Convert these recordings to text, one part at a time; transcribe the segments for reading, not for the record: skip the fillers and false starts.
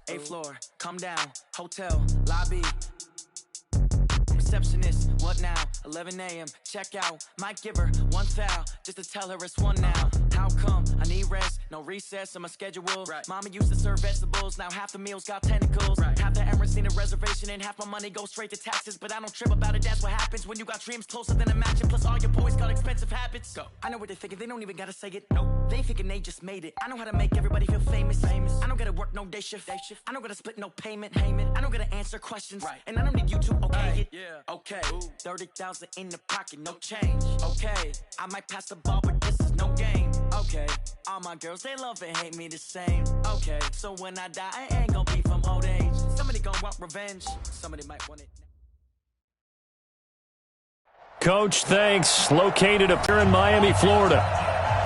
8th floor, come down, hotel, lobby. Receptionist, what now? 11 a.m., check out. Might give her one foul, just to tell her it's one now. How come? I need rest, no recess in my schedule. Right. Mama used to serve vegetables, now half the meals got tentacles. Right. Half the Emirates need a reservation and half my money goes straight to taxes. But I don't trip about it, that's what happens when you got dreams closer than a matching. Plus all your boys got expensive habits. Go. I know what they're thinking, they don't even gotta say it. Nope. They thinking they just made it. I know how to make everybody feel famous. I don't gotta work no day shift. I don't gotta split no payment. I don't gotta answer questions. Right. And I don't need you to okay it. Yeah. Okay, 30,000 in the pocket, no change. Okay, I might pass the ball, but this is no game. Okay, all my girls, they love and hate me the same. Okay, so when I die, I ain't gonna be from old age. Somebody gonna want revenge, somebody might want it. Coach, thanks. Located up here in Miami, Florida.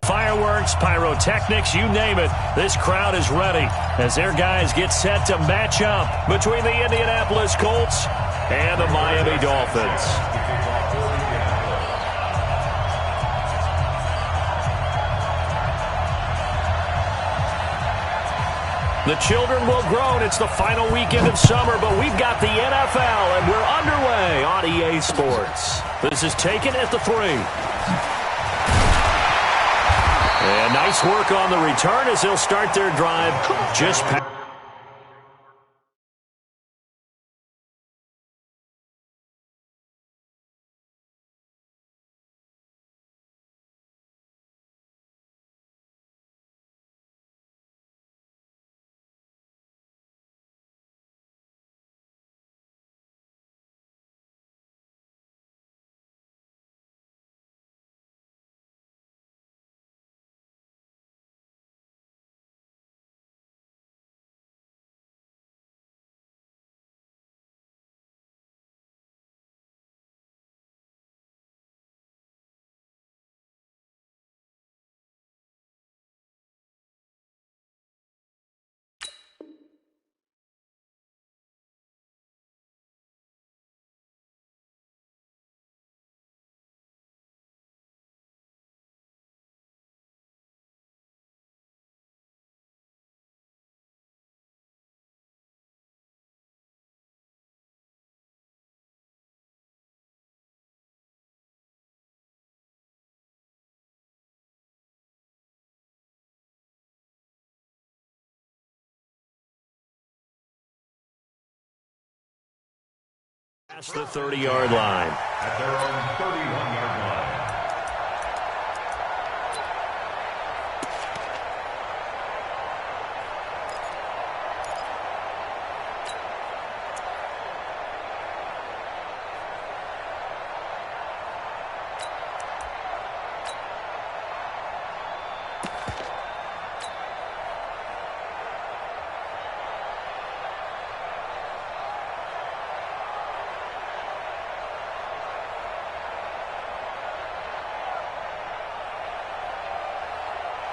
Fireworks, pyrotechnics, you name it. This crowd is ready as their guys get set to match up between the Indianapolis Colts and the Miami Dolphins. The children will groan. It's the final weekend of summer, but we've got the NFL, and we're underway on EA Sports. This is taken at the 3. And nice work on the return as they'll start their drive just past. Past the 30-yard line. At their own 31-yard line.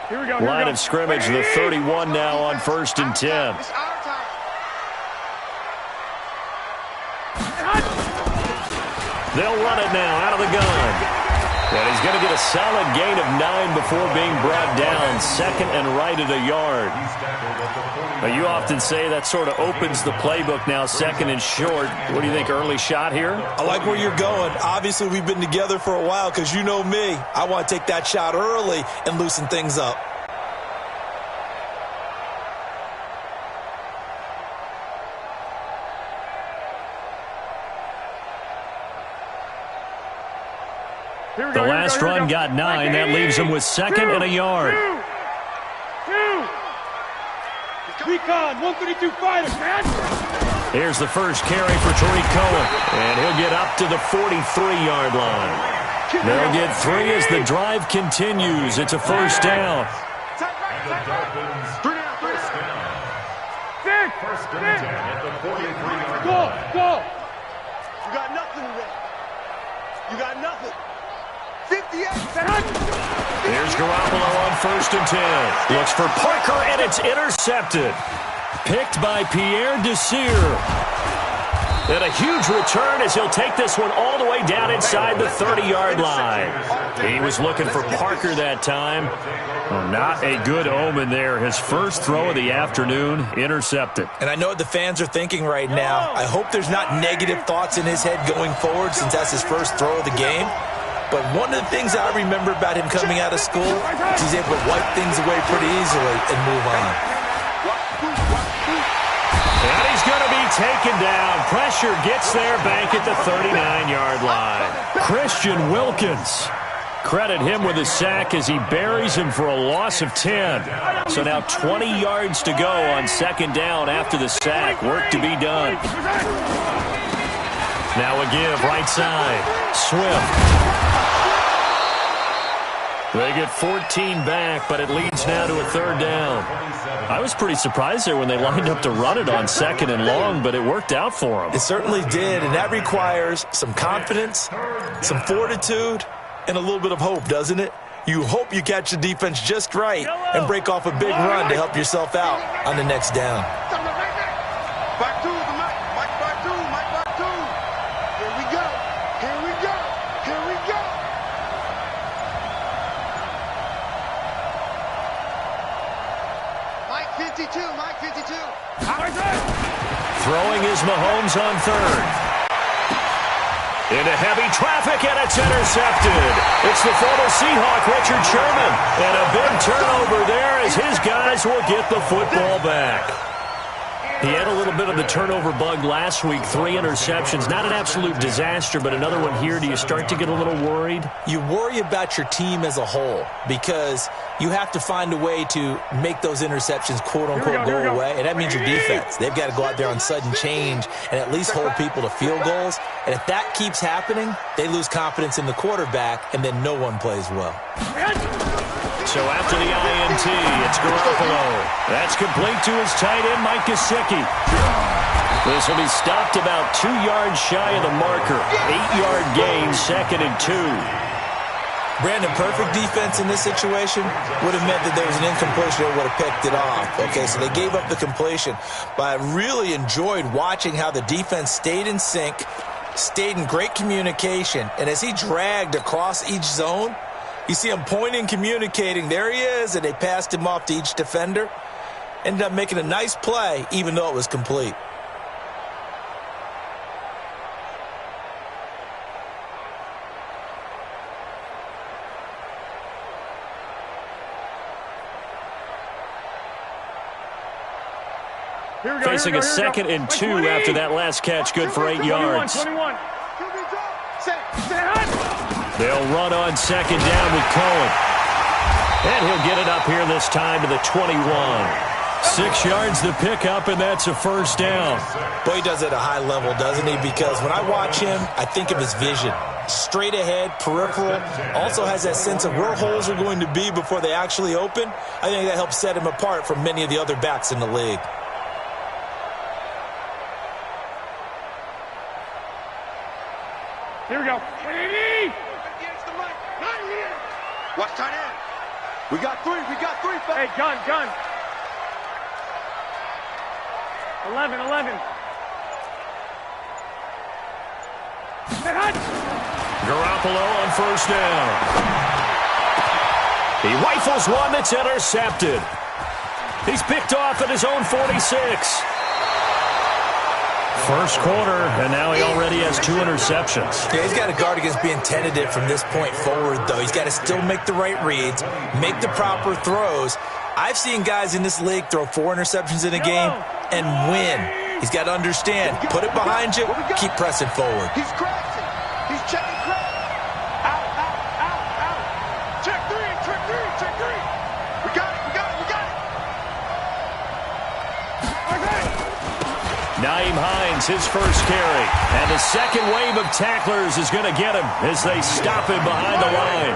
Here we go. Line of scrimmage, the 31 now on 1st and 10. They'll run it now out of the gun. And he's going to get a solid gain of 9 before being brought down. 2nd and right at a yard. Now, you often say that sort of opens the playbook now, 2nd and short. What do you think, early shot here? I like where you're going. Obviously, we've been together for a while because you know me. I want to take that shot early and loosen things up. The last run got 9. That leaves him with 2nd and a yard. Recon, 132 fighters, man. Here's the first carry for Tariq Cohen. And he'll get up to the 43-yard line. They'll get 3 as the drive continues. It's a first down. And the Dolphins, first down. First and 10 at the 43-yard line. Go. You got nothing today. You got nothing. 58. Here's Garoppolo on 1st and 10. Looks for Parker, and it's intercepted. Picked by Pierre Desir. And a huge return as he'll take this one all the way down inside the 30-yard line. He was looking for Parker that time. Well, not a good omen there. His first throw of the afternoon intercepted. And I know what the fans are thinking right now. I hope there's not negative thoughts in his head going forward since that's his first throw of the game. But one of the things I remember about him coming out of school is he's able to wipe things away pretty easily and move on. And he's going to be taken down. Pressure gets there back at the 39-yard line. Christian Wilkins. Credit him with a sack as he buries him for a loss of 10. So now 20 yards to go on second down after the sack. Work to be done. Now a give right side. Swift. They get 14 back, but it leads now to a third down. I was pretty surprised there when they lined up to run it on second and long, but it worked out for them. It certainly did, and that requires some confidence, some fortitude, and a little bit of hope, doesn't it? You hope you catch the defense just right and break off a big run to help yourself out on the next down. Back two, back two. Here we go. Mike 52. Throwing is Mahomes on third. Into heavy traffic, and it's intercepted. It's the former Seahawk, Richard Sherman. And a big turnover there as his guys will get the football back. He had a little bit of the turnover bug last week, 3 interceptions. Not an absolute disaster, but another one here. Do you start to get a little worried? You worry about your team as a whole because you have to find a way to make those interceptions, quote-unquote, go away, and that means your defense. They've got to go out there on sudden change and at least hold people to field goals. And if that keeps happening, they lose confidence in the quarterback, and then no one plays well. So after the INT, it's Garoppolo. That's complete to his tight end, Mike Gesicki. This will be stopped about 2 yards shy of the marker. 8-yard gain, 2nd and 2. Brandon, perfect defense in this situation would have meant that there was an incompletion that would have picked it off. Okay, so they gave up the completion. But I really enjoyed watching how the defense stayed in sync, stayed in great communication, and as he dragged across each zone, you see him pointing, communicating. There he is, and they passed him off to each defender. Ended up making a nice play, even though it was complete. Facing a 2nd and 2 after that last catch, good for 8 yards. 21. They'll run on second down with Cohen. And he'll get it up here this time to the 21. 6 yards to pick up, and that's a first down. Boy, he does it at a high level, doesn't he? Because when I watch him, I think of his vision. Straight ahead, peripheral. Also has that sense of where holes are going to be before they actually open. I think that helps set him apart from many of the other backs in the league. Here we go. Watch tight end. We got three. Hey, gun. 11. Garoppolo on first down. He rifles one that's intercepted. He's picked off at his own 46. First quarter, and now he already has 2 interceptions. Yeah, he's got to guard against being tentative from this point forward, though. He's got to still make the right reads, make the proper throws. I've seen guys in this league throw 4 interceptions in a game and win. He's got to understand, put it behind you, keep pressing forward. He's crashing. He's checking crash. Out. Check three. We got it. Naeem Hines, his first carry. And the second wave of tacklers is going to get him as they stop him behind the line.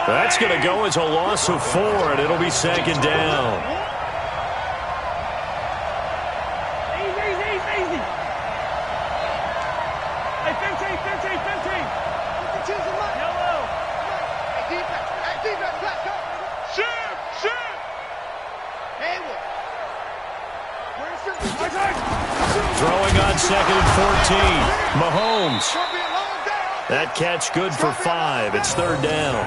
That's going to go as a loss of 4, and it'll be second down. Easy. Hey, 15. Yellow. Hey, defense, let's go. Shift. Hayward. Throwing on on 2nd and 14. Mahomes. That catch good for 5. It's 3rd down.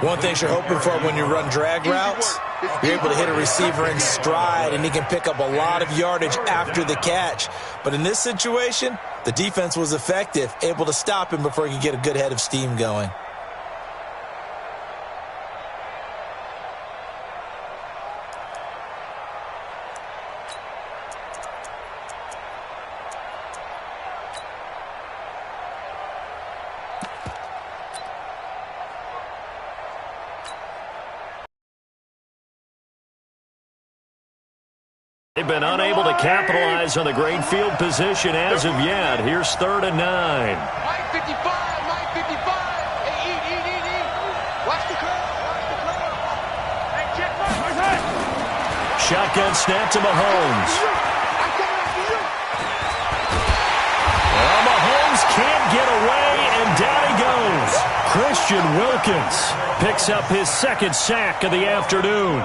One thing you're hoping for when you run drag routes, you're able to hit a receiver in stride, and he can pick up a lot of yardage after the catch. But in this situation, the defense was effective, able to stop him before he could get a good head of steam going. They've been unable to capitalize on the great field position as of yet. Here's 3rd and 9. Mike 55, Mike 55. Hey, eat. Watch the curve, Hey, check Mike. Shotgun snap to Mahomes. I'm coming after you. Well, Mahomes can't get away, and down he goes. Christian Wilkins picks up his 2nd sack of the afternoon.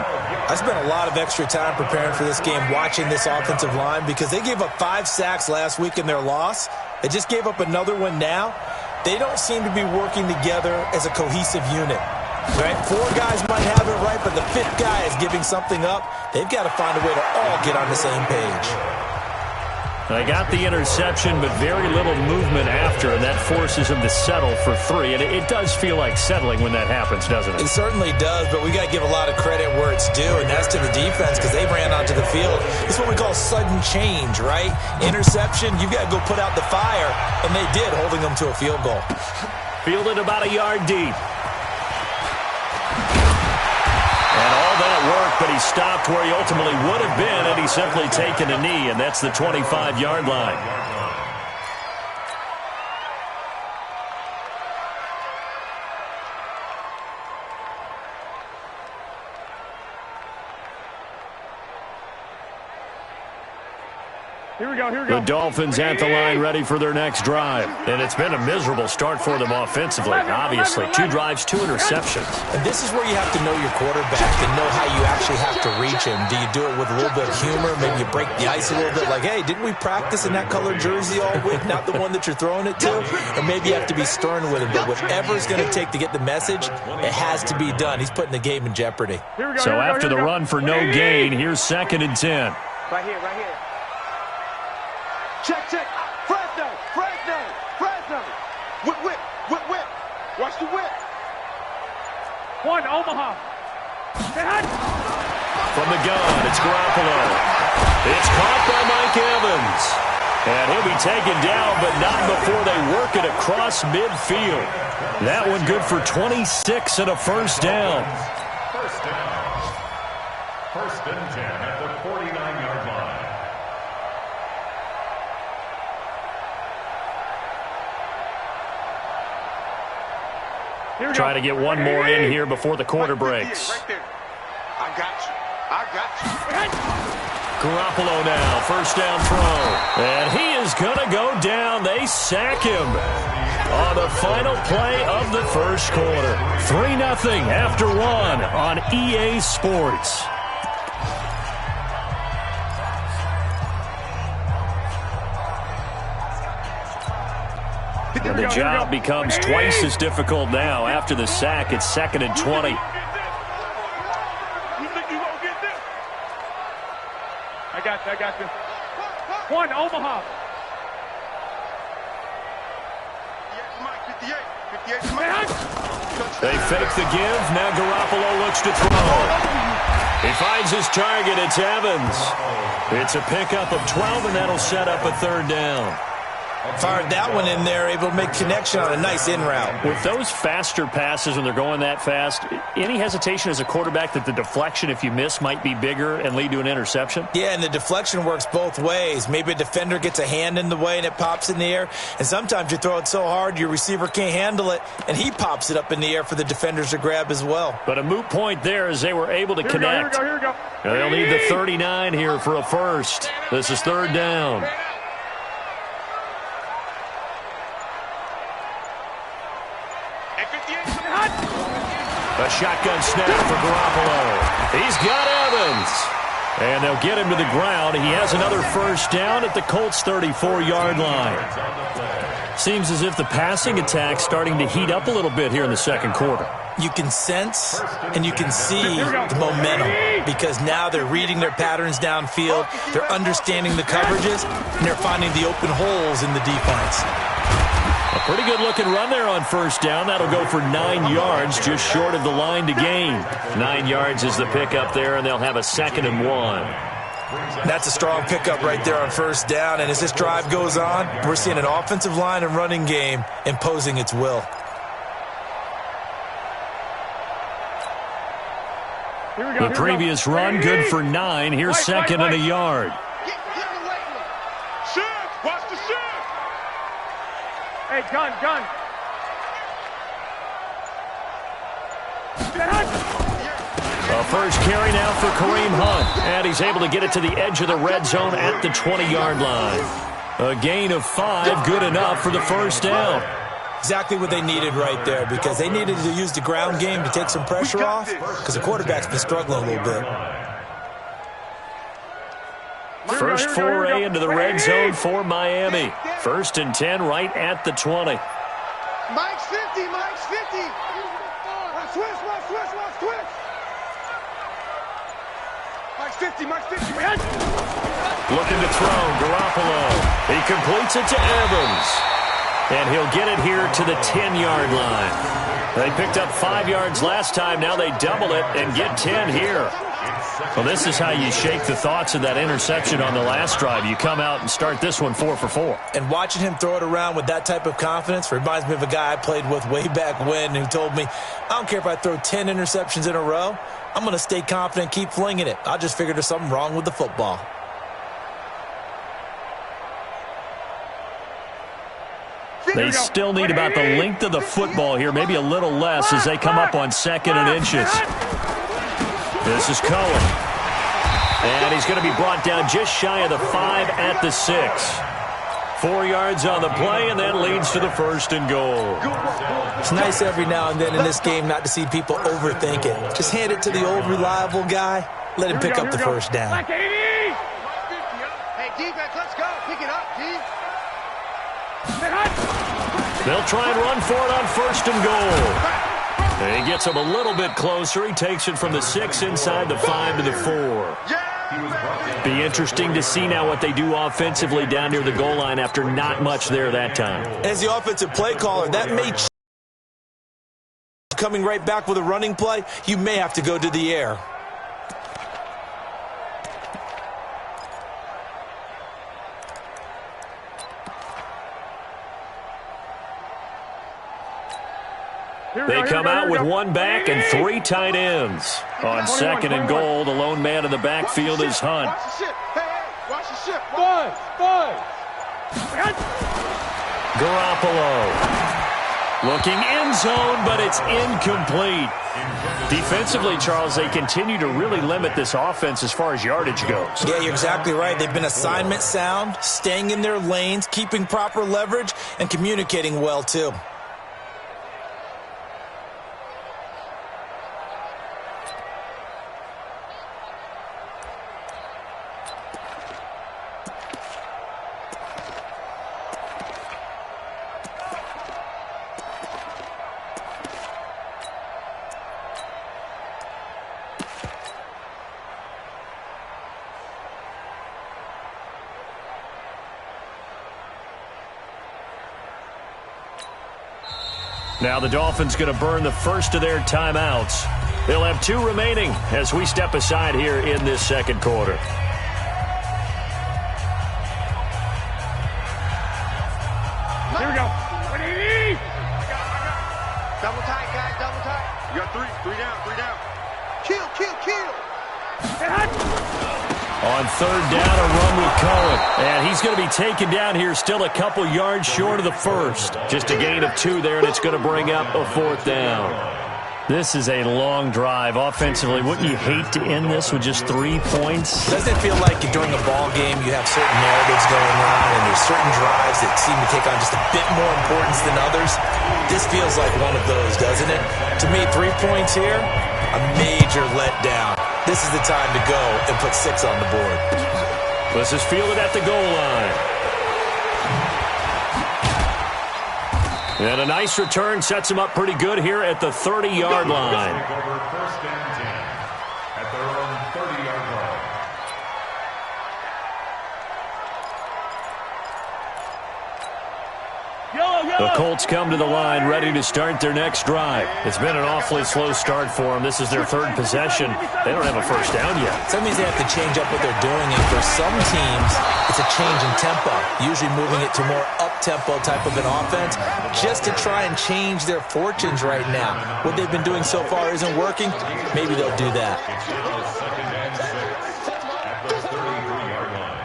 I spent a lot of extra time preparing for this game, watching this offensive line, because they gave up 5 sacks last week in their loss. They just gave up another one now. They don't seem to be working together as a cohesive unit. Right? 4 guys might have it right, but the 5th guy is giving something up. They've got to find a way to all get on the same page. They got the interception, but very little movement after, and that forces them to settle for 3. And it does feel like settling when that happens, doesn't it? It certainly does, but we got to give a lot of credit where it's due, and that's to the defense, because they ran onto the field. It's what we call sudden change, right? Interception, you've got to go put out the fire, and they did, holding them to a field goal. Fielded about a yard deep. And all that work, but he stopped where he ultimately would have been had he simply taken a knee, and that's the 25-yard line. Here we go. The Dolphins at the line ready for their next drive. And it's been a miserable start for them offensively. Obviously, 2 drives, 2 interceptions. And this is where you have to know your quarterback and know how you actually have to reach him. Do you do it with a little bit of humor? Maybe you break the ice a little bit like, hey, didn't we practice in that colored jersey all week? Not the one that you're throwing it to? Or maybe you have to be stern with him. But whatever it's going to take to get the message, it has to be done. He's putting the game in jeopardy. So after the run for no gain, here's 2nd and 10. Right here. Check. Fresno. Whip. Watch the whip. 1, Omaha. From the gun, it's Garoppolo. It's caught by Mike Evans. And he'll be taken down, but not before they work it across midfield. That one good for 26 and a 1st down. 1st and 10 at the 49-yard line. Try to get one more in here before the quarter breaks. Right there. I got you. Garoppolo now, 1st down throw. And he is going to go down. They sack him on the final play of the 1st quarter. 3-0 after 1 on EA Sports. And the job becomes twice as difficult now. After the sack, it's 2nd and 20. I got you. 1, Omaha. 58. They fake the give. Now Garoppolo looks to throw. He finds his target. It's Evans. It's a pickup of 12, and that'll set up a 3rd down. Fired that one in there, able to make connection on a nice in route. With those faster passes when they're going that fast, any hesitation as a quarterback that the deflection, if you miss, might be bigger and lead to an interception? Yeah, and the deflection works both ways. Maybe a defender gets a hand in the way and it pops in the air. And sometimes you throw it so hard your receiver can't handle it, and he pops it up in the air for the defenders to grab as well. But a moot point there as they were able to connect. Here we go. They'll need the 39 here for a 1st. This is 3rd down. A shotgun snap for Garoppolo. He's got Evans. And they'll get him to the ground. He has another first down at the Colts' 34-yard line. Seems as if the passing attack's starting to heat up a little bit here in the second quarter. You can sense and you can see the momentum because now they're reading their patterns downfield, they're understanding the coverages, and they're finding the open holes in the defense. A pretty good-looking run there on first down. That'll go for 9 yards, just short of the line to gain. 9 yards is the pickup there, and they'll have a 2nd and 1. That's a strong pickup right there on first down, and as this drive goes on, we're seeing an offensive line and running game imposing its will. The previous run, good for 9. Here's 2nd and a yard. Shift! Watch the shift! Hey, gun. A first carry now for Kareem Hunt. And he's able to get it to the edge of the red zone at the 20-yard line. A gain of 5, good enough for the first down. Exactly what they needed right there because they needed to use the ground game to take some pressure off because the quarterback's been struggling a little bit. First foray into the red zone for Miami. 1st and 10 right at the 20. Mike's 50. Watch twist. Mike's 50. Looking to throw, Garoppolo. He completes it to Evans. And he'll get it here to the 10-yard line. They picked up 5 yards last time. Now they double it and get 10 here. Well, this is how you shake the thoughts of that interception on the last drive. You come out and start this one 4 for 4. And watching him throw it around with that type of confidence reminds me of a guy I played with way back when who told me, I don't care if I throw 10 interceptions in a row. I'm going to stay confident, keep flinging it. I just figured there's something wrong with the football. They still need about the length of the football here, maybe a little less as they come up on 2nd and inches. This is Cohen. And he's going to be brought down just shy of the 5 at the 6. 4 yards on the play, and that leads to the 1st and goal. It's nice every now and then in this game not to see people overthink it. Just hand it to the old reliable guy. Let him pick up the first down. Hey, defense, let's go. Pick it up, D. They'll try and run for it on 1st and goal. And he gets him a little bit closer. He takes it from the 6 inside the 5 to the 4. Be interesting to see now what they do offensively down near the goal line after not much there that time. As the offensive play caller, that may coming right back with a running play, you may have to go to the air. They come out with 1 back and 3 tight ends. On 2nd and goal, the lone man in the backfield is Hunt. Watch the ship. Hey, watch the ship. Garoppolo. Looking end zone, but it's incomplete. Defensively, Charles, they continue to really limit this offense as far as yardage goes. Yeah, you're exactly right. They've been assignment sound, staying in their lanes, keeping proper leverage, and communicating well, too. Now the Dolphins going to burn the first of their timeouts. They'll have 2 remaining as we step aside here in this second quarter. Here we go. Double tight, guys, double tight. You got 3 down. Kill. On 3rd down, a run with Cohen. And he's going to be taken down here still a couple yards short of the 1st. Just a gain of 2 there, and it's going to bring up a 4th down. This is a long drive offensively. Wouldn't you hate to end this with just 3 points? Doesn't it feel like during a ball game you have certain narratives going on and there's certain drives that seem to take on just a bit more importance than others? This feels like one of those, doesn't it? To me, 3 points here, a major letdown. this is the time to go and put 6 on the board. This is fielded at the goal line. And a nice return sets him up pretty good here at the 30-yard line. Take over 1st and 10 at their own 30-yard line. The Colts come to the line ready to start their next drive. It's been an awfully slow start for them. This is their 3rd possession. They don't have a first down yet. So that means they have to change up what they're doing, and for some teams, it's a change in tempo, usually moving it to more up-tempo type of an offense just to try and change their fortunes right now. What they've been doing so far isn't working. Maybe they'll do that. It's now 2nd and 6 at the 33-yard line.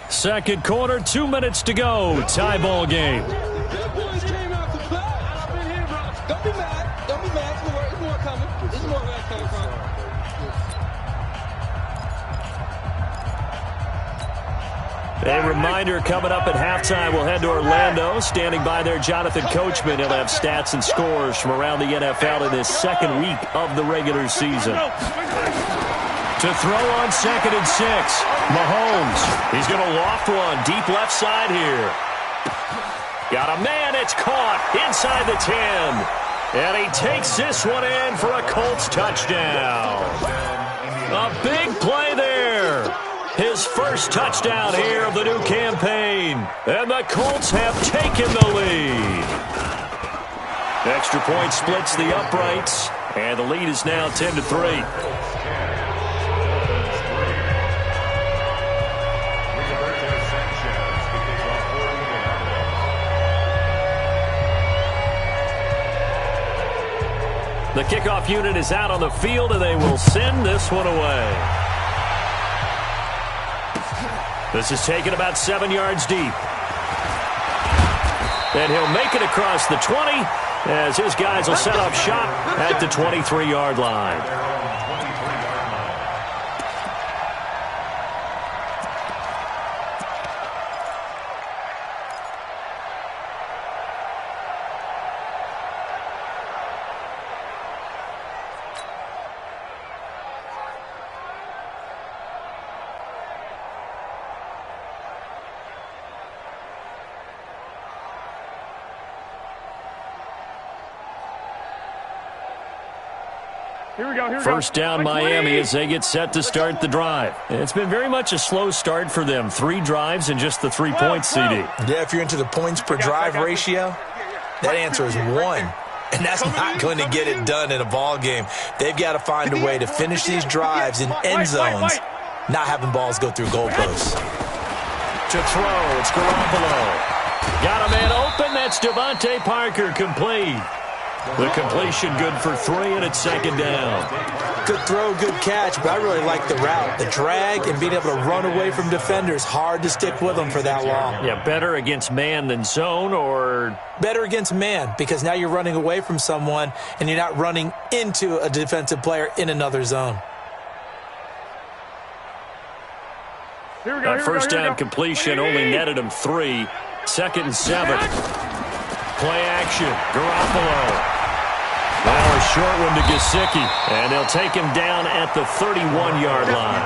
Second quarter, 2 minutes to go. Tie ball game. That boys came out to play. I've been here, bro. Don't be mad. Don't be mad. There's more coming. There's more where that's coming from. A reminder coming up at halftime, we'll head to Orlando. Standing by there, Jonathan Coachman. He'll have stats and scores from around the NFL in this 2nd week of the regular season. To throw on 2nd and 6. Mahomes. He's going to loft one deep left side here. Got a man. It's caught inside the 10. And he takes this one in for a Colts touchdown. A big play there. His first touchdown here of the new campaign. And the Colts have taken the lead. Extra point splits the uprights. And the lead is now 10-3. The kickoff unit is out on the field, and they will send this one away. This is taken about 7 yards deep. And he'll make it across the 20 as his guys will set up shop at the 23-yard line. Here we go. First down, Miami, as they get set to start the drive. It's been very much a slow start for them. 3 drives and just the 3 points, CD. Yeah, if you're into the points per drive ratio, that answer is 1. And that's not going to get it done in a ball game. They've got to find a way to finish these drives in end zones, not having balls go through goalposts. To throw, it's Garoppolo. Got a man open. That's Devontae Parker, complete. The completion good for 3, and it's 2nd down. Good throw, good catch, but I really like the route. The drag and being able to run away from defenders, hard to stick with them for that long. Yeah, better against man than zone, or? Better against man, because now you're running away from someone, and you're not running into a defensive player in another zone. That first down completion only netted him 3. 2nd and 7. Play action, Garoppolo. Now a short one to Gesicki, and they'll take him down at the 31-yard line.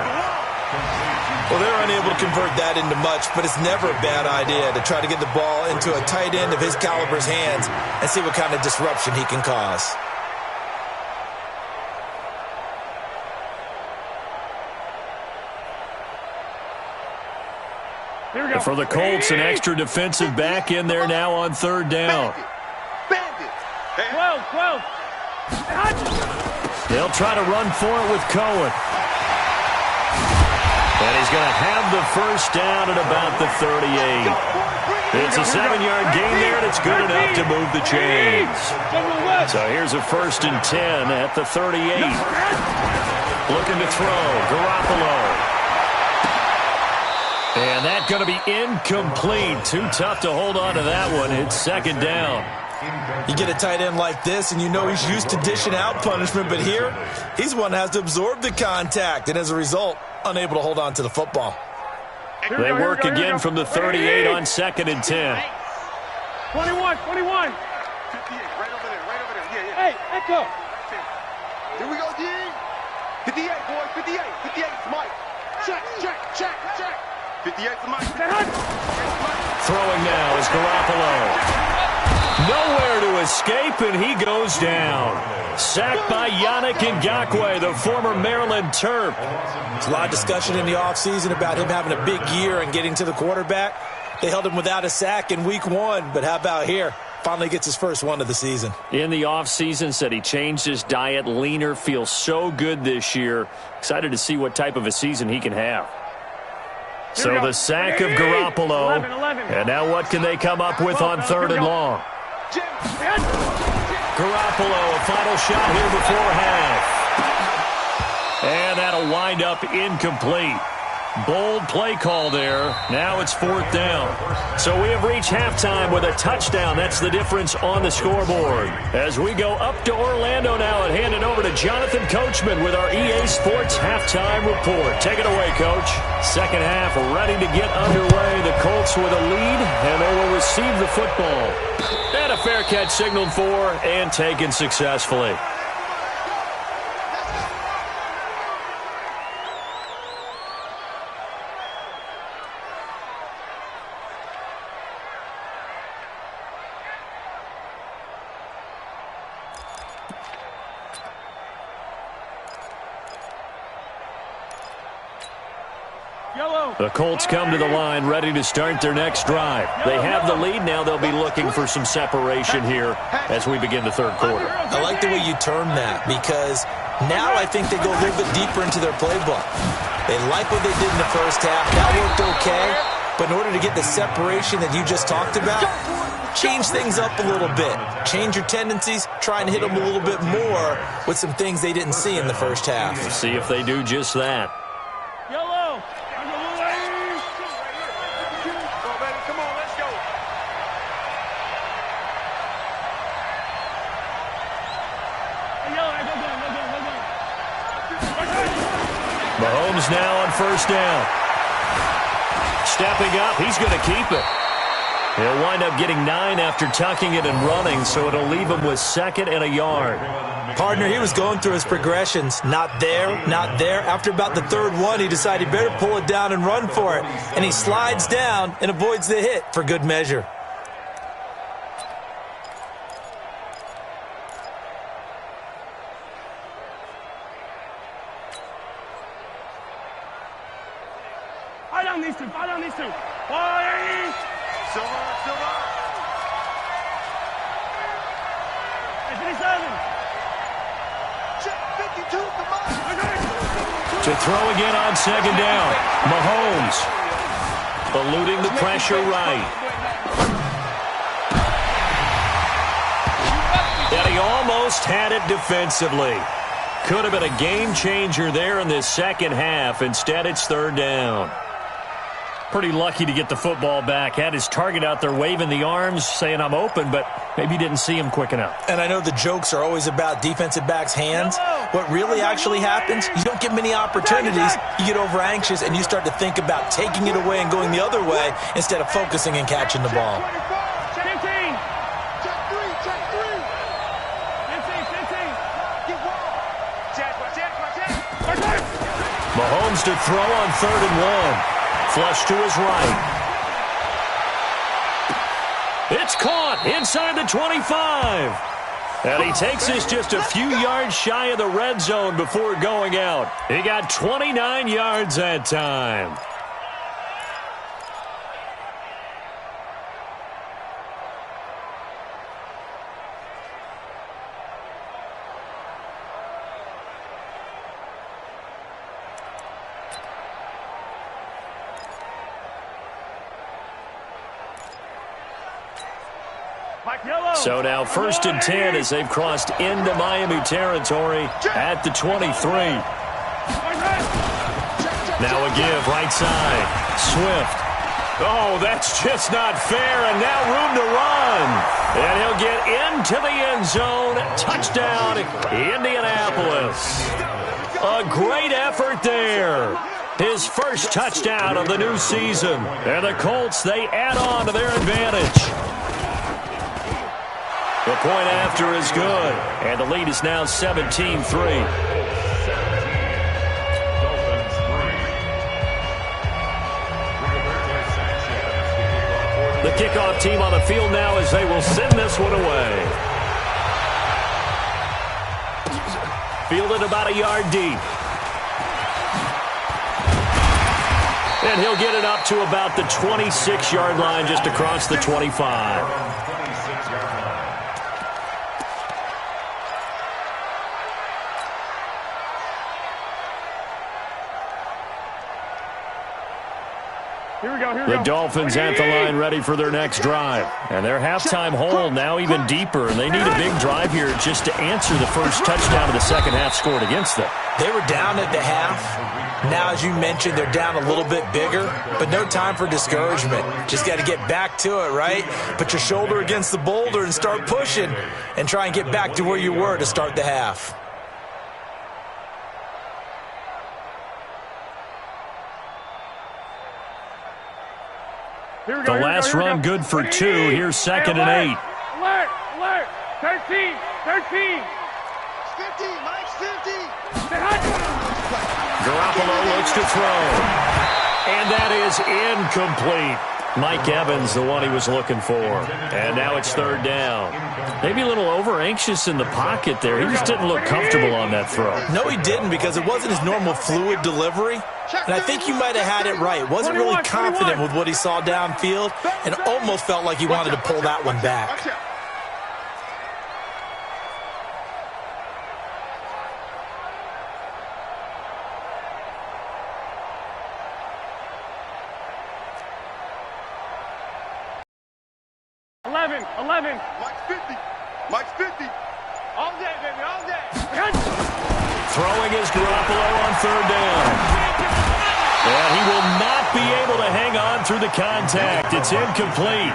Well, they're unable to convert that into much, but it's never a bad idea to try to get the ball into a tight end of his caliber's hands and see what kind of disruption he can cause. And for the Colts, an extra defensive back in there now on 3rd down. 12. They'll try to run for it with Cohen. And he's going to have the first down at about the 38. It's a 7-yard gain there, and it's good enough to move the chains. So here's a 1st and 10 at the 38. Looking to throw, Garoppolo. And that's going to be incomplete. Too tough to hold on to that one. It's 2nd down. You get a tight end like this, and you know he's used to dishing out punishment, but here, he's one that has to absorb the contact, and as a result, unable to hold on to the football. They work again from the 38 on 2nd and 10. 21. go. Here we go, D. 58, boys, 58. 58's Mike. Check. 58's Mike. Throwing now is Garoppolo. Nowhere to escape, and he goes down. Sacked by Yannick Ngakoue, the former Maryland Terp. There's a lot of discussion in the offseason about him having a big year and getting to the quarterback. They held him without a sack in week 1, but how about here? Finally gets his first one of the season. In the offseason, said he changed his diet, leaner, feels so good this year. Excited to see what type of a season he can have. So the sack of Garoppolo. 11. And now what can they come up with on 3rd and long? Garoppolo, a final shot here before half. And that'll wind up incomplete. Bold play call there. Now it's 4th down. So we have reached halftime with a touchdown. That's the difference on the scoreboard. As we go up to Orlando now and hand it over to Jonathan Coachman with our EA Sports halftime report. Take it away, Coach. Second half ready to get underway. The Colts with a lead, and they will receive the football. And a fair catch signaled for and taken successfully. The Colts come to the line ready to start their next drive. They have the lead. Now they'll be looking for some separation here as we begin the 3rd quarter. I like the way you term that because now I think they go a little bit deeper into their playbook. They like what they did in the first half. That worked okay. But in order to get the separation that you just talked about, change things up a little bit. Change your tendencies. Try and hit them a little bit more with some things they didn't see in the first half. We'll see if they do just that. Yellow. Mahomes now on 1st down. Stepping up, he's going to keep it. He'll wind up getting 9 after tucking it and running, so it'll leave him with 2nd and a yard. Partner, he was going through his progressions. Not there, not there. After about the 3rd one, he decided he better pull it down and run for it. And he slides down and avoids the hit for good measure. Fight on these two. Silver. 57. Check 52, come on. To throw again on 2nd down. Mahomes eluding the pressure right. And he almost had it defensively. Could have been a game changer there in this second half. Instead, it's 3rd down. Pretty lucky to get the football back. Had his target out there waving the arms, saying I'm open, but maybe didn't see him quick enough. And I know the jokes are always about defensive backs' hands. What really actually happens, you don't get many opportunities. You get over anxious, and you start to think about taking it away and going the other way instead of focusing and catching the ball. 15. Check 3. Get one. Check. Mahomes to throw on 3rd and 1. Flush to his right. It's caught inside the 25. And he takes this just a few yards shy of the red zone before going out. He got 29 yards that time. So now 1st and 10 as they've crossed into Miami territory at the 23. Now a give right side. Swift. Oh, that's just not fair, and now room to run. And he'll get into the end zone. Touchdown, Indianapolis. A great effort there. His first touchdown of the new season. And the Colts, they add on to their advantage. The point after is good, and the lead is now 17-3. The kickoff team on the field now as they will send this one away. Fielded about a yard deep. And he'll get it up to about the 26-yard line, just across the 25. The Dolphins at the line ready for their next drive. And their halftime hole now even deeper. And they need a big drive here just to answer the first touchdown of the second half scored against them. They were down at the half. Now, as you mentioned, they're down a little bit bigger. But no time for discouragement. Just got to get back to it, right? Put your shoulder against the boulder and start pushing. And try and get back to where you were to start the half. The last run good for 2. Here's 2nd and 8. Alert! 13! 13! 50! Mike's 50! Garoppolo looks to throw. And that is incomplete. Mike Evans, the one he was looking for. And now it's 3rd down. Maybe a little over-anxious in the pocket there. He just didn't look comfortable on that throw. No, he didn't, because it wasn't his normal fluid delivery. And I think you might have had it right. Wasn't really confident with what he saw downfield and almost felt like he wanted to pull that one back. Mike's 50! Mike's 50! All day, baby, all day! Throwing is Garoppolo on 3rd down. And he will not be able to hang on through the contact. It's incomplete.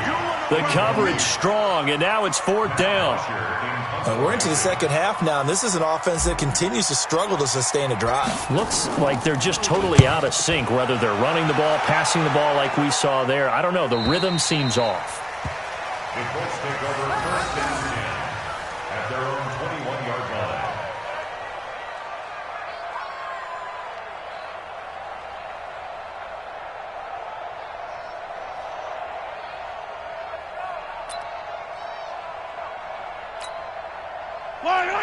The coverage strong, and now it's 4th down. We're into the second half now, and this is an offense that continues to struggle to sustain a drive. Looks like they're just totally out of sync, whether they're running the ball, passing the ball like we saw there. I don't know. The rhythm seems off. The Colts take over 1st and 10 at their own 21-yard line.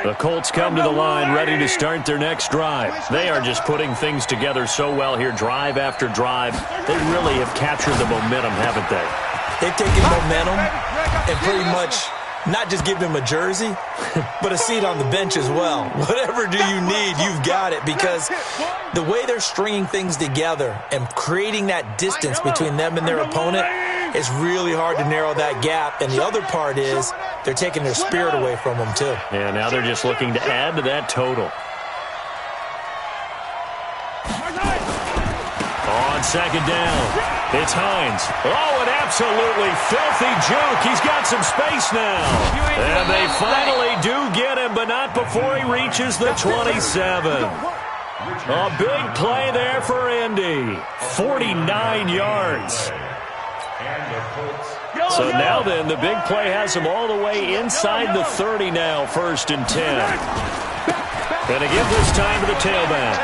The Colts come to the line ready to start their next drive. They are just putting things together so well here, drive after drive. They really have captured the momentum, haven't they? They've taken momentum and pretty much not just given him a jersey, but a seat on the bench as well. Whatever do you need, you've got it, because the way they're stringing things together and creating that distance between them and their opponent, it's really hard to narrow that gap. And the other part is they're taking their spirit away from them, too. Yeah, now they're just looking to add to that total. On 2nd down. It's Hines. Oh, an absolutely filthy juke. He's got some space now. And they finally do get him, but not before he reaches the 27. A big play there for Indy. 49 yards. So now then, the big play has him all the way inside the 30 now, 1st and 10. Gonna give this time to the tailback.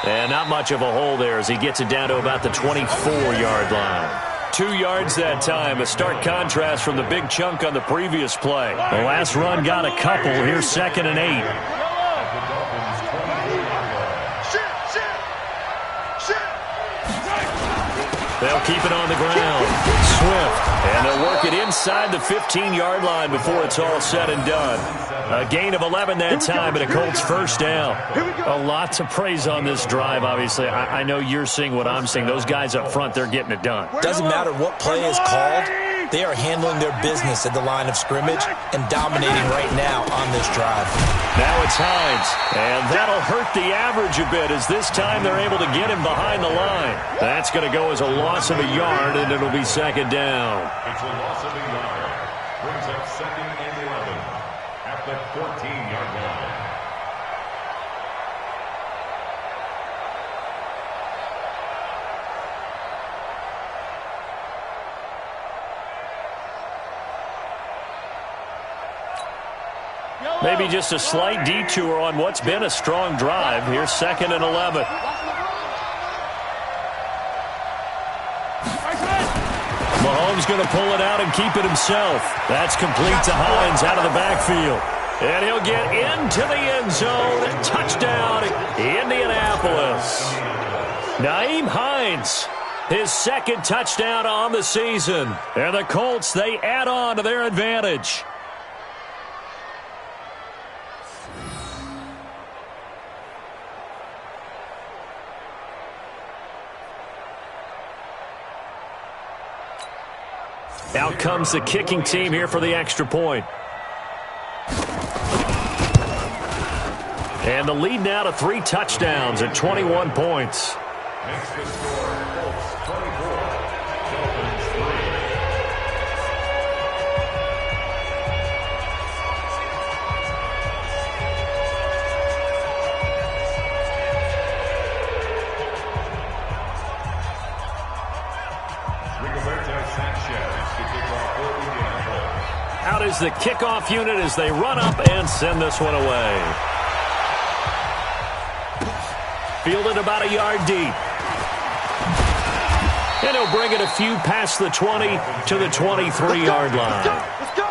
And not much of a hole there as he gets it down to about the 24-yard line. 2 yards that time, a stark contrast from the big chunk on the previous play. The last run got a couple. Here's 2nd and 8. They'll keep it on the ground. Swift. And they'll work it inside the 15-yard line before it's all said and done. A gain of 11 that time, and a Colts 1st down. A lot to praise on this drive, obviously. I know you're seeing what I'm seeing. Those guys up front, they're getting it done. Doesn't matter what play is called. They are handling their business at the line of scrimmage and dominating right now on this drive. Now it's Hines, and that'll hurt the average a bit as this time they're able to get him behind the line. That's going to go as a loss of a yard, and it'll be 2nd down. It's a loss of a yard. Brings up 2nd and 11 at the 14-yard line. Maybe just a slight detour on what's been a strong drive. Here's 2nd and 11. Mahomes going to pull it out and keep it himself. That's complete to Hines out of the backfield. And he'll get into the end zone. Touchdown, Indianapolis. Nyheim Hines, his 2nd touchdown on the season. And the Colts, they add on to their advantage. Out comes the kicking team here for the extra point. And the lead now to 3 touchdowns at 21 points. Makes the score Colts 24, Dolphins 3. Out is the kickoff unit as they run up and send this one away. Fielded about a yard deep. And he'll bring it a few past the 20 to the 23-yard line. Let's go.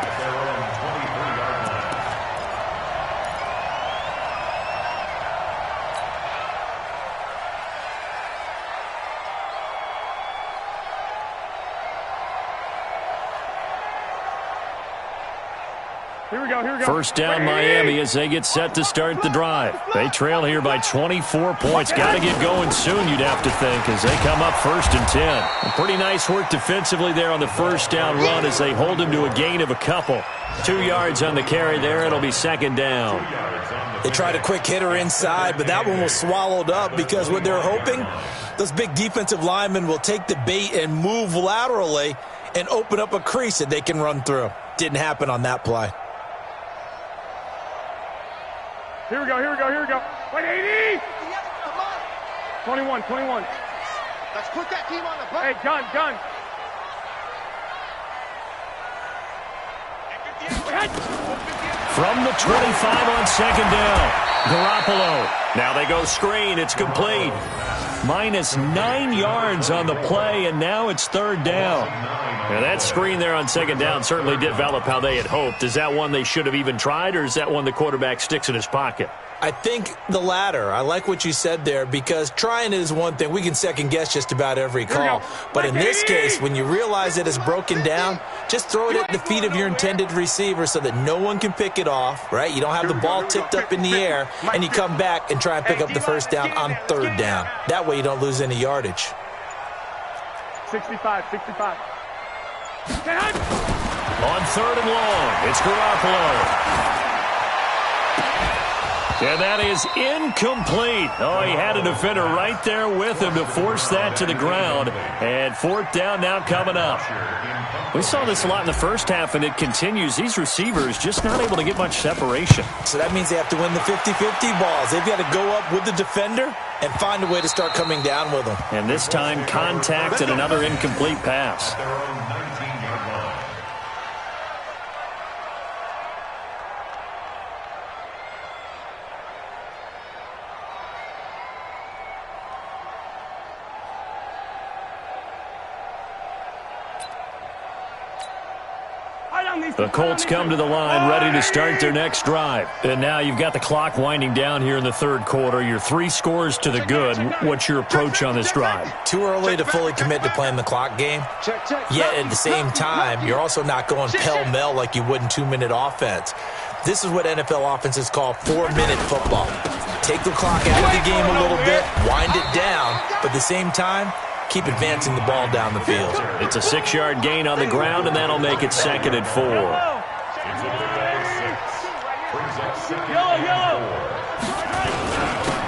Here we go. First down Miami as they get set to start the drive. They trail here by 24 points. Got to get going soon, you'd have to think, as they come up 1st and 10. A pretty nice work defensively there on the first down run as they hold him to a gain of a couple. 2 yards on the carry there. It'll be 2nd down. They tried a quick hitter inside, but that one was swallowed up because what they're hoping, those big defensive linemen will take the bait and move laterally and open up a crease that they can run through. Didn't happen on that play. Here we go. Wait, 80! 21. Let's put that team on the bus. Hey, gun. From the 25 on 2nd down, Garoppolo. Now they go screen. It's complete. -9 yards on the play, and now it's 3rd down. And that screen there on 2nd down certainly developed how they had hoped. Is that one they should have even tried, or is that one the quarterback sticks in his pocket? I think the latter. I like what you said there, because trying it is one thing. We can second-guess just about every call. But in this case, when you realize that it's broken down, just throw it at the feet of your intended receiver so that no one can pick it off, right? You don't have the ball tipped up in the air, and you come back and try and pick up the first down on 3rd down. That way you don't lose any yardage. 65. On 3rd and long, it's Garoppolo. And that is incomplete. Oh, he had a defender right there with him to force that to the ground. And 4th down now coming up. We saw this a lot in the first half, and it continues. These receivers just not able to get much separation. So that means they have to win the 50-50 balls. They've got to go up with the defender and find a way to start coming down with them. And this time, contact and another incomplete pass. Their own 19-yard line. The Colts come to the line ready to start their next drive. And now you've got the clock winding down here in the 3rd quarter. You're 3 scores to the good. What's your approach on this drive? Too early to fully commit to playing the clock game. Yet at the same time, you're also not going pell-mell like you would in 2-minute offense. This is what NFL offenses call 4-minute football. Take the clock out of the game a little bit, wind it down, but at the same time, keep advancing the ball down the field. It's a 6-yard gain on the ground, and that'll make it 2nd and 4.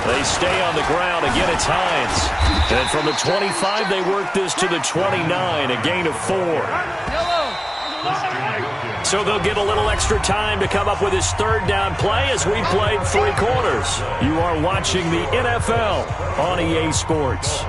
They stay on the ground. Again, it's Hines. And from the 25, they work this to the 29, a gain of 4. So they'll get a little extra time to come up with his 3rd down play as we played 3 quarters. You are watching the NFL on EA Sports.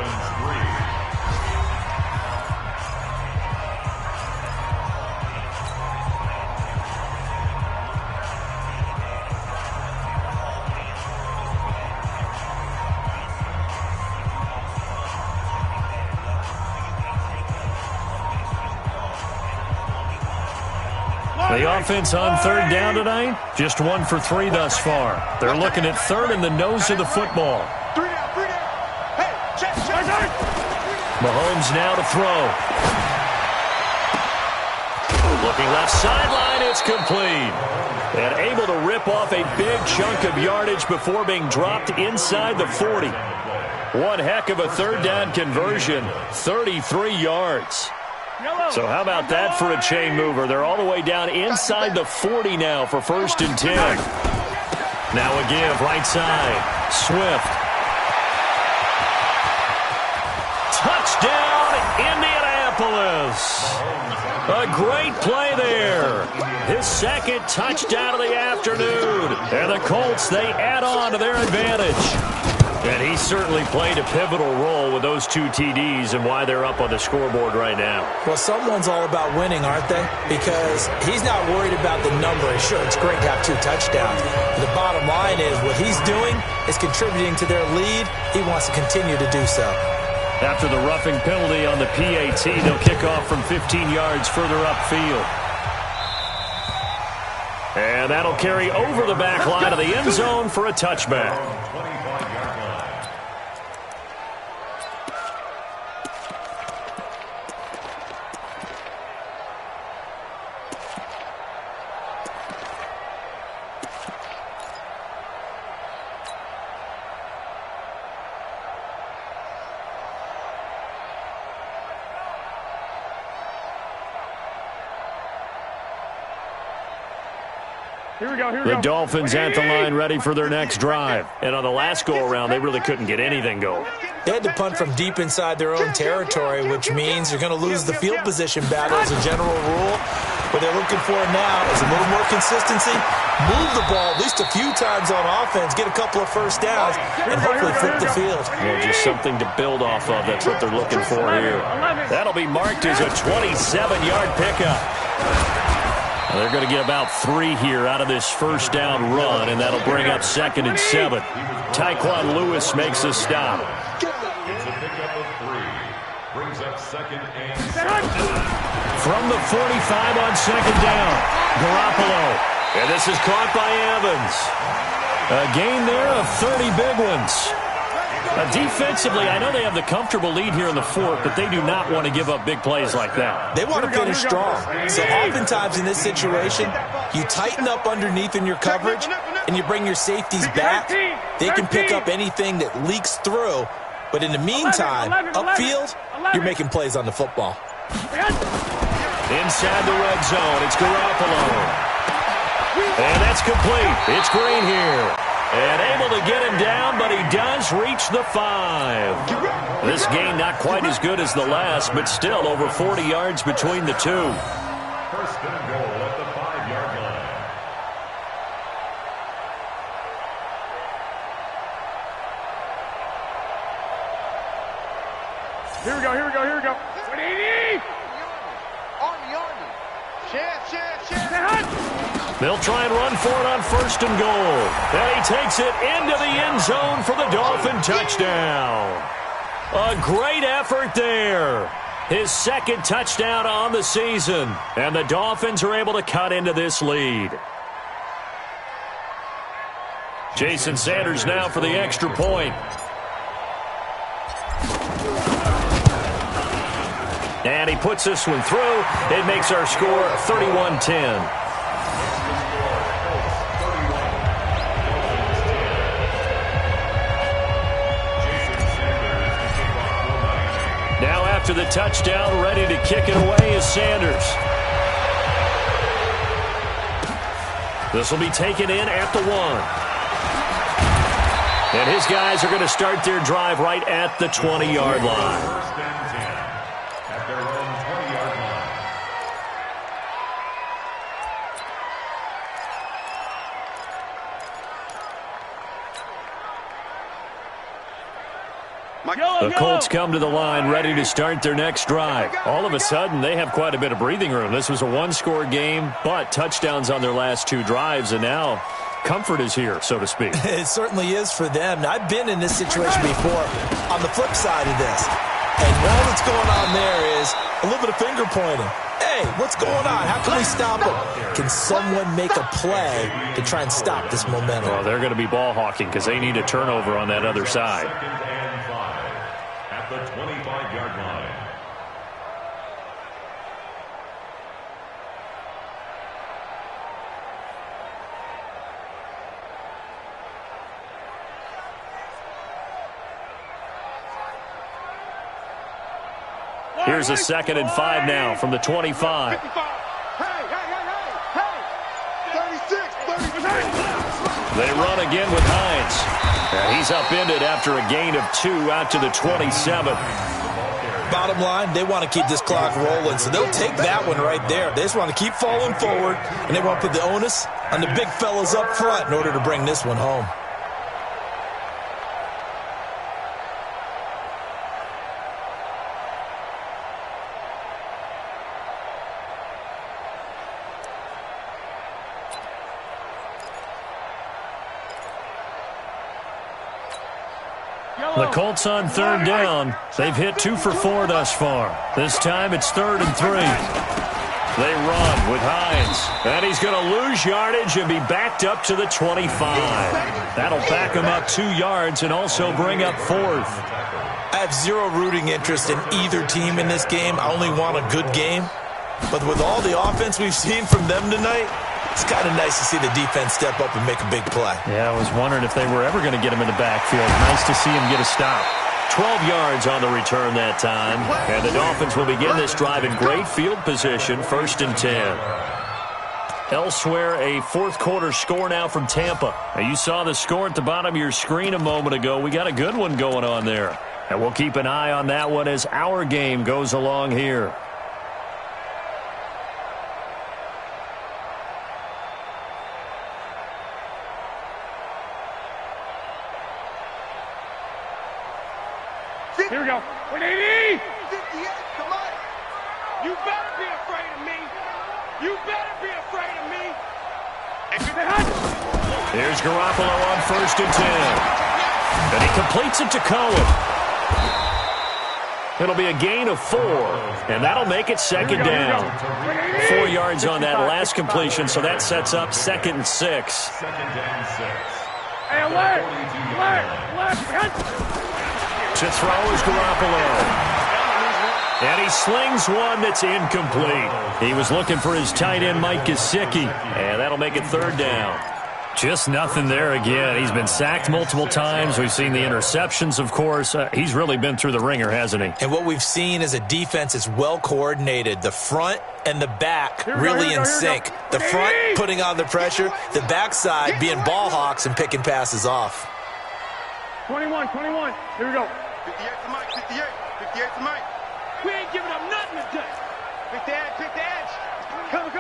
The offense on third down tonight, just 1 for 3 thus far. They're looking at third in the nose of the football. 3 down. Hey, check. Mahomes now to throw. Looking left sideline, it's complete. And able to rip off a big chunk of yardage before being dropped inside the 40. One heck of a third down conversion, 33 yards. So how about that for a chain mover? They're all the way down inside the 40 now for 1st and 10. Now a give, right side. Swift. Touchdown, Indianapolis. A great play there. His 2nd touchdown of the afternoon. And the Colts, they add on to their advantage. And he certainly played a pivotal role with those 2 TDs and why they're up on the scoreboard right now. Well, someone's all about winning, aren't they? Because he's not worried about the number. Sure, it's great to have 2 touchdowns. But the bottom line is what he's doing is contributing to their lead. He wants to continue to do so. After the roughing penalty on the PAT, they'll kick off from 15 yards further upfield. And that'll carry over the back line of the end zone for a touchback. The Dolphins at the line ready for their next drive. And on the last go-around, they really couldn't get anything going. They had to punt from deep inside their own territory, which means you're going to lose the field position battle as a general rule. What they're looking for now is a little more consistency, move the ball at least a few times on offense, get a couple of first downs, and hopefully flip the field. Yeah, just something to build off of. That's what they're looking for here. That'll be marked as a 27-yard pickup. They're going to get about 3 here out of this first down run, and that'll bring up 2nd and 7. Tyquan Lewis makes a stop. It's a pickup of 3. Brings up 2nd and 7. From the 45 on 2nd down, Garoppolo. And this is caught by Evans. A gain there of 30 big ones. Defensively, I know they have the comfortable lead here in the 4th, but they do not want to give up big plays like that. They want to finish strong. So oftentimes in this situation, you tighten up underneath in your coverage, and you bring your safeties back. They can pick up anything that leaks through. But in the meantime, upfield, you're making plays on the football. Inside the red zone, it's Garoppolo. And that's complete. It's Green here. And able to get him down, but he does reach the 5. This gain not quite as good as the last, but still over 40 yards between the 2. 1st and goal at the 5-yard line. Here we go. 180! Army. Chance. They'll try and run for it on 1st and goal. And he takes it into the end zone for the Dolphin touchdown. A great effort there. His 2nd touchdown on the season. And the Dolphins are able to cut into this lead. Jason Sanders now for the extra point. And he puts this one through. It makes our score 31-10. Now after the touchdown, ready to kick it away is Sanders. This will be taken in at the 1. And his guys are going to start their drive right at the 20-yard line. 1st and 10 at their own 20-yard line. The Colts come to the line ready to start their next drive. All of a sudden, they have quite a bit of breathing room. This was a 1-score game, but touchdowns on their last 2 drives, and now comfort is here, so to speak. It certainly is for them. Now, I've been in this situation before on the flip side of this. And all that's going on there is a little bit of finger pointing. Hey, what's going on? How can we stop him? Can someone make a play to try and stop this momentum? Well, they're going to be ball hawking because they need a turnover on that other side. Second and 5 at the 25-yard line. Here's a 2nd and 5 now from the 25. They run again with Hines. And he's upended after a gain of 2 out to the 27. Bottom line, they want to keep this clock rolling, so they'll take that one right there. They just want to keep falling forward, and they want to put the onus on the big fellas up front in order to bring this one home. The Colts on 3rd down. They've hit 2 for 4 thus far. This time it's 3rd and 3. They run with Hines. And he's going to lose yardage and be backed up to the 25. That'll back him up 2 yards and also bring up 4th. I have zero rooting interest in either team in this game. I only want a good game. But with all the offense we've seen from them tonight, it's kind of nice to see the defense step up and make a big play. Yeah, I was wondering if they were ever going to get him in the backfield. Nice to see him get a stop. 12 yards on the return that time. And the Dolphins will begin this drive in great field position, 1st and 10. Elsewhere, a 4th quarter score now from Tampa. Now, you saw the score at the bottom of your screen a moment ago. We got a good one going on there. And we'll keep an eye on that one as our game goes along here. Here we go. 180! 58, come on. You better be afraid of me. You better be afraid of me. Here's Garoppolo on 1st and 10. And he completes it to Cohen. It'll be a gain of 4, and that'll make it 2nd down. 4 yards on that last completion, so that sets up 2nd and 6. 2nd and 6. Hey, alert! To throw is Garoppolo. And he slings one that's incomplete. He was looking for his tight end, Mike Gesicki. And that'll make it 3rd down. Just nothing there again. He's been sacked multiple times. We've seen the interceptions, of course. He's really been through the ringer, hasn't he? And what we've seen is a defense that's well coordinated. The front and the back really in sync. The front putting on the pressure. The backside being ball hawks and picking passes off. 21. Here we go. 58 to Mike, 58. 58 to Mike. We ain't giving up nothing today. Pick the edge. Come.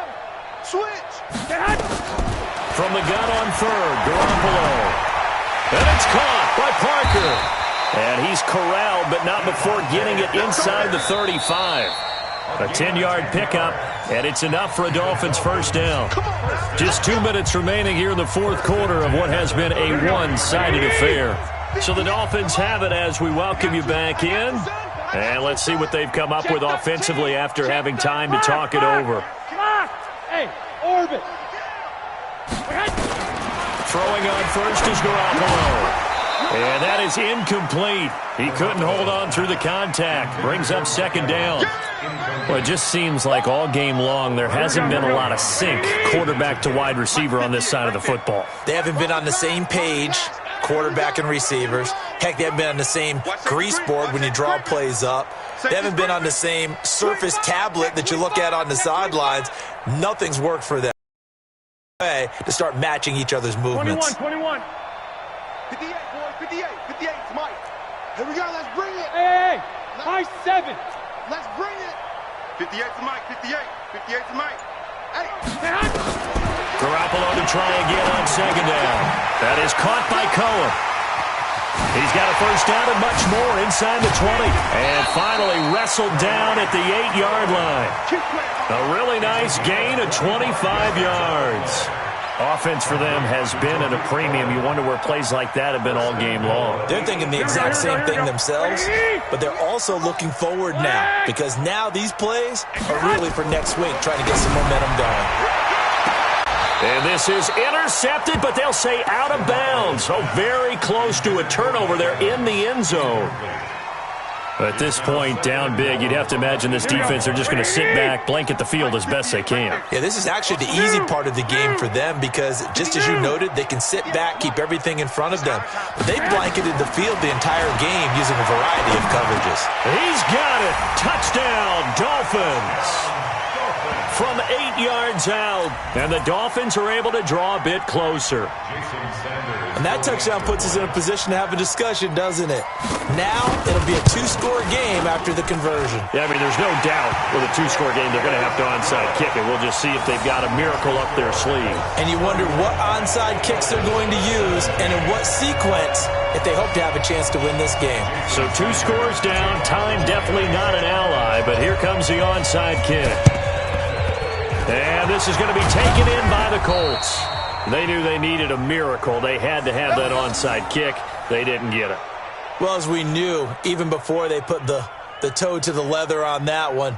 Switch. From the gun on 3rd, Garoppolo. And it's caught by Parker. And he's corralled, but not before getting it inside the 35. A 10-yard pickup, and it's enough for a Dolphins 1st down. Just 2 minutes remaining here in the 4th quarter of what has been a one-sided affair. So the Dolphins have it as we welcome you back in. And let's see what they've come up with offensively after having time to talk it over. Hey, orbit. Throwing on 1st is Garoppolo. And that is incomplete. He couldn't hold on through the contact. Brings up 2nd down. Well, it just seems like all game long there hasn't been a lot of sync quarterback to wide receiver on this side of the football. They haven't been on the same page, quarterback and receivers. Heck, they haven't been on the same grease board when you draw plays up. They haven't been on the same surface tablet that you look at on the sidelines. Nothing's worked for them. To start matching each other's movements. 21. 58, boys, 58. 58 to Mike. Here we go, let's bring it. Hey, high 7. Let's bring it. 58 to Mike, 58. 58 to Mike. Hey. Garoppolo to try again on 2nd down. That is caught by Cohen. He's got a 1st down and much more inside the 20. And finally wrestled down at the 8-yard line. A really nice gain of 25 yards. Offense for them has been at a premium. You wonder where plays like that have been all game long. They're thinking the exact same thing themselves, but they're also looking forward now because now these plays are really for next week, trying to get some momentum going. And this is intercepted, but they'll say out of bounds. So very close to a turnover there in the end zone. At this point, down big, you'd have to imagine this defense are just going to sit back, blanket the field as best they can. Yeah, this is actually the easy part of the game for them because, just as you noted, they can sit back, keep everything in front of them. But they blanketed the field the entire game using a variety of coverages. He's got it. Touchdown, Dolphins. From 8 yards out, and the Dolphins are able to draw a bit closer. And that touchdown puts us in a position to have a discussion, doesn't it? Now, it'll be a two-score game after the conversion. Yeah, I mean, there's no doubt with a two-score game they're going to have to onside kick it. We'll just see if they've got a miracle up their sleeve. And you wonder what onside kicks they're going to use and in what sequence if they hope to have a chance to win this game. So 2 scores down, time definitely not an ally, but here comes the onside kick. And this is going to be taken in by the Colts. They knew they needed a miracle. They had to have that onside kick. They didn't get it. Well, as we knew, even before they put the toe to the leather on that one,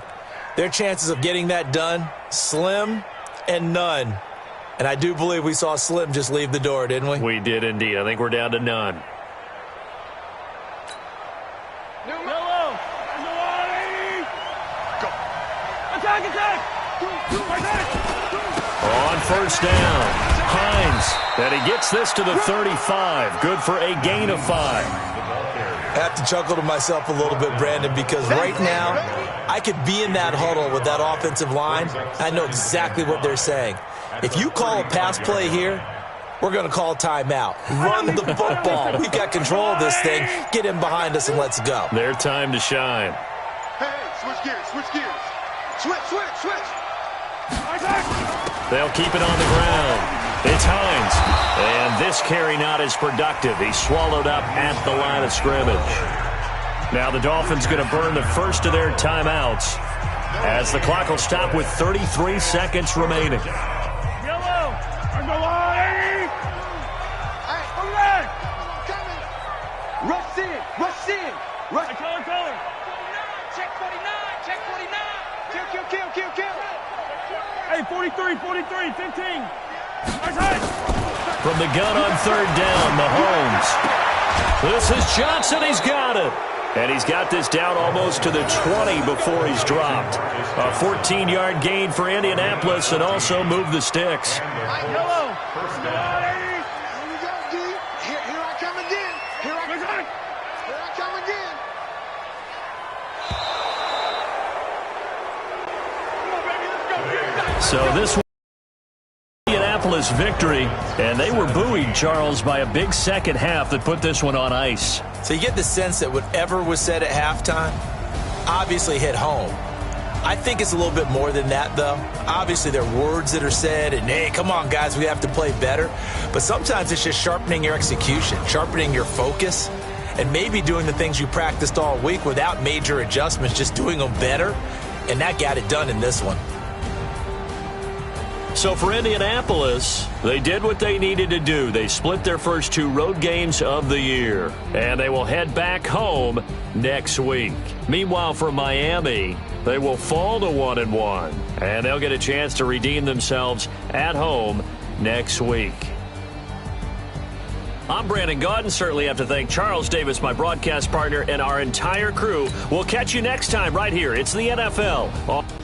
their chances of getting that done, slim and none. And I do believe we saw Slim just leave the door, didn't we? We did indeed. I think we're down to none. On first down, Hines, and he gets this to the 35. Good for a gain of 5. I have to chuckle to myself a little bit, Brandon, because right now I could be in that huddle with that offensive line. I know exactly what they're saying. If you call a pass play here, we're going to call timeout. Run the football. We've got control of this thing. Get him behind us and let's go. Their time to shine. Hey, switch gears, switch gears. Switch. They'll keep it on the ground. It's Hines. And this carry not as productive. He's swallowed up at the line of scrimmage. Now the Dolphins going to burn the first of their timeouts as the clock will stop with 33 seconds remaining. Yellow! On the line! Hey, coming. Rush in. Rush. Color. Check 49. Kill. Hey, 43, 15. From the gun on third down, Mahomes. This is Johnson. He's got it. And he's got this down almost to the 20 before he's dropped. A 14-yard gain for Indianapolis and also move the sticks. Yellow! Here we go, D. Here I come again. Here I come again. So this was Indianapolis victory, and they were buoyed, Charles, by a big second half that put this one on ice. So you get the sense that whatever was said at halftime obviously hit home. I think it's a little bit more than that, though. Obviously, there are words that are said, and, hey, come on, guys, we have to play better. But sometimes it's just sharpening your execution, sharpening your focus, and maybe doing the things you practiced all week without major adjustments, just doing them better, and that got it done in this one. So for Indianapolis, they did what they needed to do. They split their first 2 road games of the year, and they will head back home next week. Meanwhile, for Miami, they will fall to 1-1, and they'll get a chance to redeem themselves at home next week. I'm Brandon Gaudin. Certainly have to thank Charles Davis, my broadcast partner, and our entire crew. We'll catch you next time right here. It's the NFL.